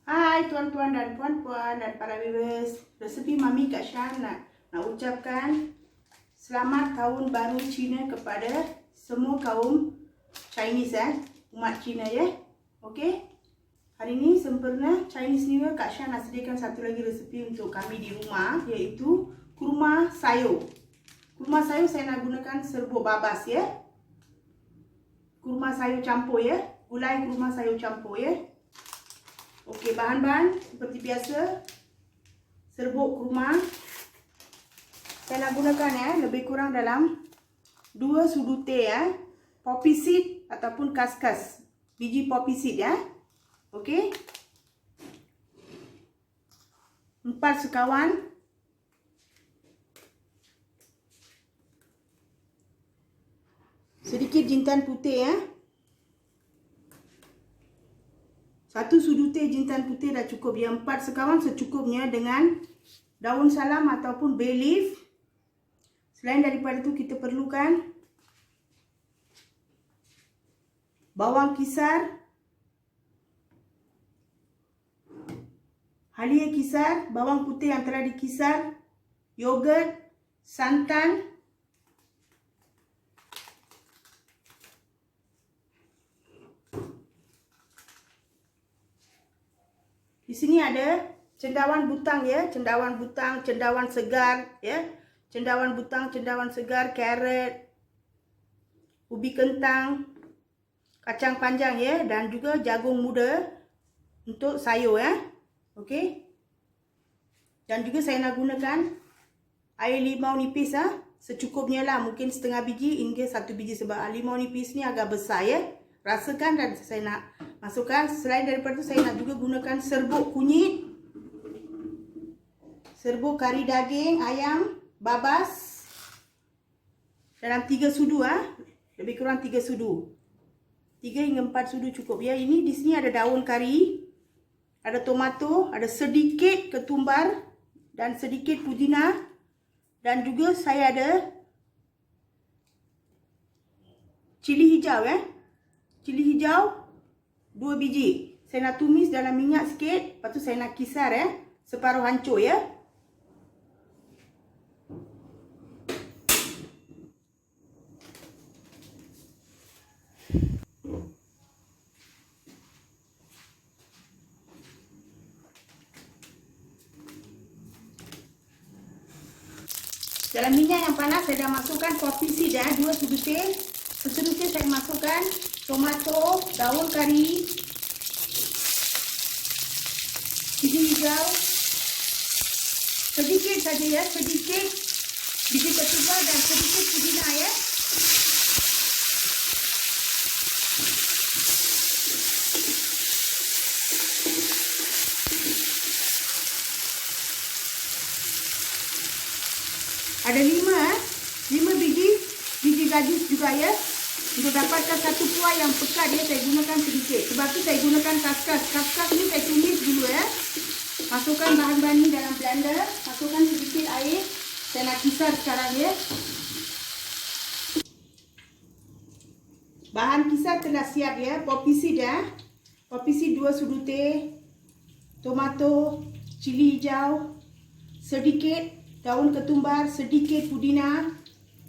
Hai tuan-tuan dan puan-puan dan para viewers. Resepi Mami Kak Shan nak ucapkan selamat tahun baru Cina kepada semua kaum Chinese umat Cina ya. Okey. Hari ini sempurna Chinese New Year, Kak Shan nak sediakan satu lagi resepi untuk kami di rumah, iaitu kurma sayur. Kurma sayur saya nak gunakan serbuk babas ya. Kurma sayur campur ya. Gulai kurma sayur campur ya. Okey, bahan-bahan seperti biasa. Serbuk kurma saya nak gunakan lebih kurang dalam 2 sudu teh poppy seed ataupun kaskas. Biji poppy seed Okey. 4 sekawan. Sedikit jintan putih 1 sudu teh jintan putih dah cukup ya. 4 sekawan secukupnya dengan daun salam ataupun bay leaf. Selain daripada itu kita perlukan bawang kisar, halia kisar, bawang putih yang telah dikisar, yogurt, santan, di sini ada cendawan butang ya, cendawan butang, cendawan segar ya, cendawan butang, cendawan segar, carrot, ubi kentang, kacang panjang ya, dan juga jagung muda untuk sayur Okey. Dan juga saya nak gunakan air limau nipis secukupnya lah, mungkin setengah biji hingga 1 biji sebab limau nipis ni agak besar ya. Rasakan dan saya nak masukkan. Selain daripada itu saya nak juga gunakan serbuk kunyit, serbuk kari daging ayam babas dalam 3 sudu lebih kurang 3 sudu. 3 hingga 4 sudu cukup ya. Ini di sini ada daun kari, ada tomato, ada sedikit ketumbar dan sedikit pudina, dan juga saya ada cili hijau cili hijau 2 biji. Saya nak tumis dalam minyak sikit, lepas tu saya nak kisar separuh hancur ya. Dalam minyak yang panas saya dah masukkan poppy seed 2 sudu teh. Seterusnya saya masukkan tomato, daun kari, cili hijau, sedikit saja ya, sedikit biji ketumbar dan sedikit pudina ya. Ada 5 biji gajus juga ya. Untuk dapatkan satu kuah yang pekat dia, saya gunakan sedikit. Sebab tu saya gunakan kaskas. Kaskas ni saya tumis dulu ya. Masukkan bahan-bahan ni dalam blender. Masukkan sedikit air. Saya nak kisar sekarang ya. Bahan kisar telah siap ya. Poppy seed Poppy seed 2 sudu teh. Tomato, cili hijau, sedikit daun ketumbar, sedikit pudina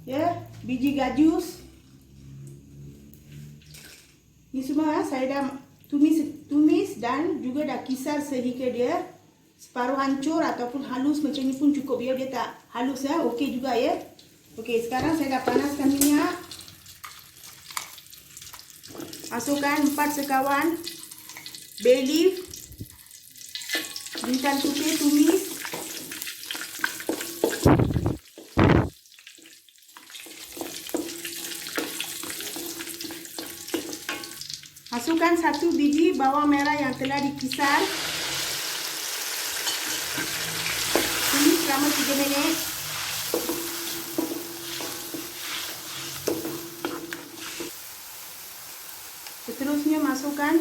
ya, biji gajus. Ini semua saya dah tumis dan juga dah kisar sehingga dia separuh hancur ataupun halus macam ni pun cukup ya. Dia tak halus okey juga ya. Okey, sekarang saya dah panaskan minyak. Masukkan 4 sekawan bay leaf, jintan putih tumis, masukkan 1 biji bawang merah yang telah dikisar. Tumis selama 3 minit. Seterusnya masukkan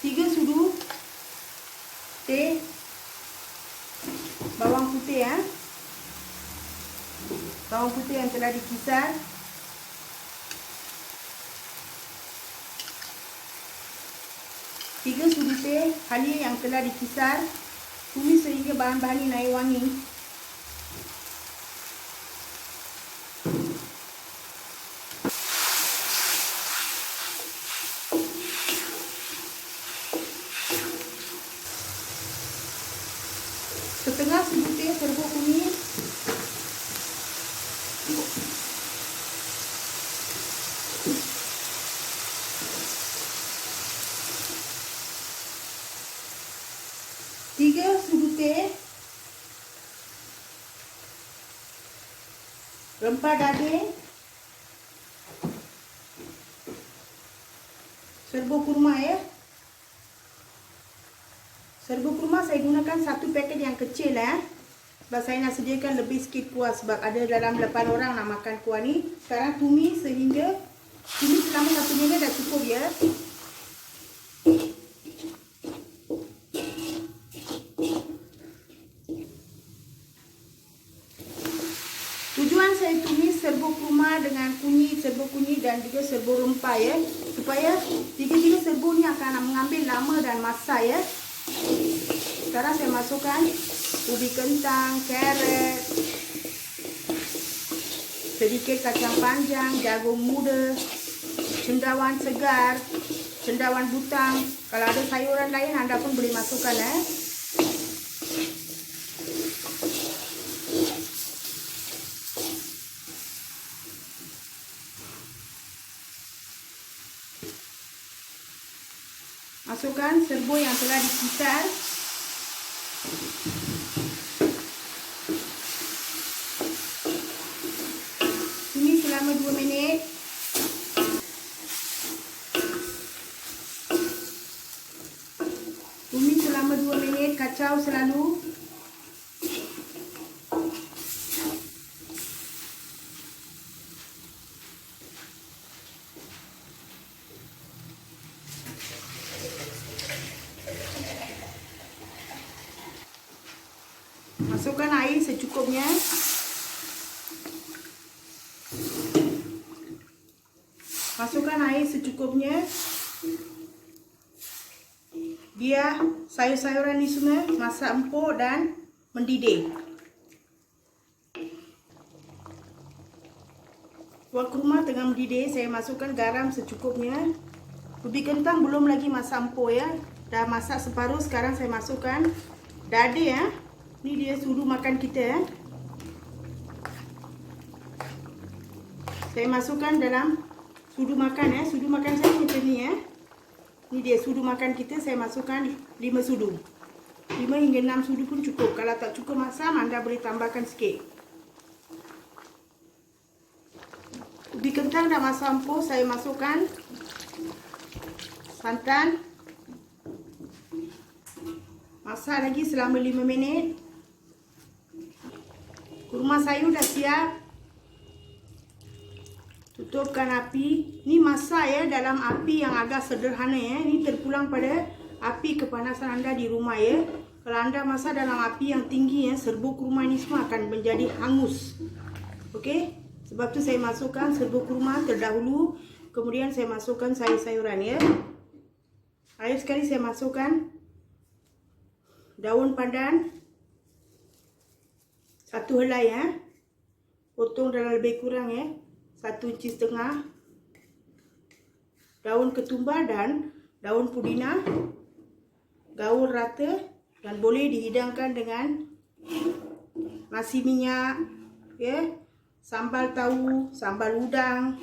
3 sudu teh bawang putih bawang putih yang telah dikisar. 3 sudu teh halia yang telah dikisar. Tumis sehingga bahan-bahan ini naik wangi. Setengah sudu teh serbuk kuning. Tiga sudu teh rempah daging, serbuk kurma ya. Serbuk kurma saya gunakan 1 paket yang kecil ya. Sebab saya nak sediakan lebih sikit kuah sebab ada dalam 8 orang nak makan kuah ni. Sekarang tumis sehingga tumis selama 1 minit dah cukup ya. Tujuan saya tumis serbuk kurma dengan kunyit, serbuk kunyit dan juga serbuk rempah ya, supaya tiga-tiga serbuk ni akan mengambil lama dan masak ya. Sekarang saya masukkan ubi kentang, carrot, sedikit kacang panjang, jagung muda, cendawan segar, cendawan butang. Kalau ada sayuran lain anda pun boleh masukkan ya. Masukkan serbuk yang telah dikisar. Tumis selama 2 minit. Tumis selama 2 minit, kacau selalu. Masukkan air secukupnya. Masukkan air secukupnya. Biar sayur-sayuran ni semua masak empuk dan mendidih. Kuah kurma tengah mendidih, saya masukkan garam secukupnya. Ubi kentang belum lagi masak empuk ya. Dah masak separuh, sekarang saya masukkan dada ya. Ni dia sudu makan kita ya. Saya masukkan dalam sudu makan ya. Sudu makan saya macam ni ya. Ni dia sudu makan kita, saya masukkan 5 sudu. 5 hingga 6 sudu pun cukup. Kalau tak cukup masam, anda boleh tambahkan sikit. Ubi kentang dah masak empuk, saya masukkan santan. Masak lagi selama 5 minit. Kurma sayur dah siap. Tutupkan api. Ni masak ya dalam api yang agak sederhana ya. Ini terpulang pada api kepanasan anda di rumah ya. Kalau anda masak dalam api yang tinggi ya, serbuk kurma ini semua akan menjadi hangus. Okey? Sebab tu saya masukkan serbuk kurma terdahulu. Kemudian saya masukkan sayur-sayuran ya. Akhir sekali saya masukkan daun pandan. 1 helai ya. Potong dalam lebih kurang ya. 1,5 inci. Daun ketumbar dan daun pudina. Gaul rata dan boleh dihidangkan dengan nasi minyak ya. Sambal tahu, sambal udang,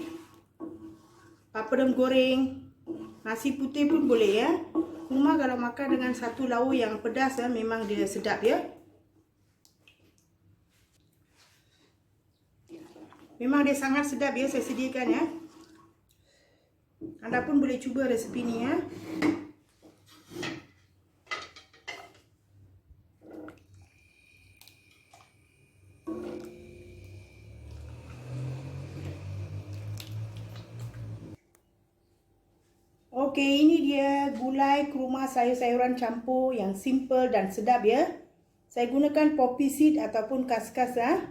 papadum goreng, nasi putih pun boleh ya. Kurma kalau makan dengan satu lauk yang pedas ya, memang dia sedap ya. Memang dia sangat sedap ya, saya sediakan ya. Anda pun boleh cuba resepi ni ya. Okey, ini dia gulai kurma sayur-sayuran campur yang simple dan sedap ya. Saya gunakan poppy seed ataupun kaskas ya.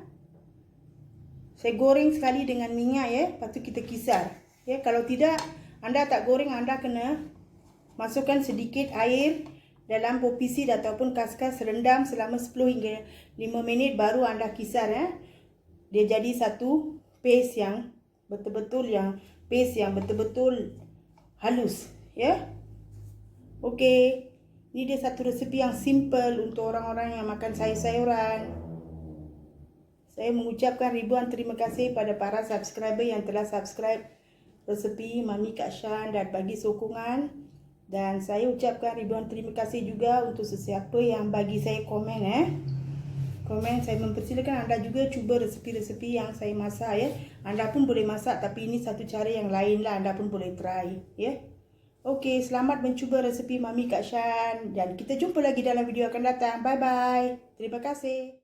Saya goreng sekali dengan minyak ya, lepas tu kita kisar. Ya, kalau tidak, anda tak goreng, anda kena masukkan sedikit air dalam popisid ataupun kaskas, rendam selama 10 hingga 5 minit baru anda kisar ya. Dia jadi satu paste yang betul-betul halus ya. Okey. Ini dia satu resepi yang simple untuk orang-orang yang makan sayur-sayuran. Saya mengucapkan ribuan terima kasih pada para subscriber yang telah subscribe resepi Mami Kak Shan dan bagi sokongan. Dan saya ucapkan ribuan terima kasih juga untuk sesiapa yang bagi saya komen komen. Saya mempersilakan anda juga cuba resepi-resepi yang saya masak ya. Anda pun boleh masak, tapi ini satu cara yang lain lah, anda pun boleh try ya. Okey, selamat mencuba resepi Mami Kak Shan dan kita jumpa lagi dalam video akan datang. Bye bye. Terima kasih.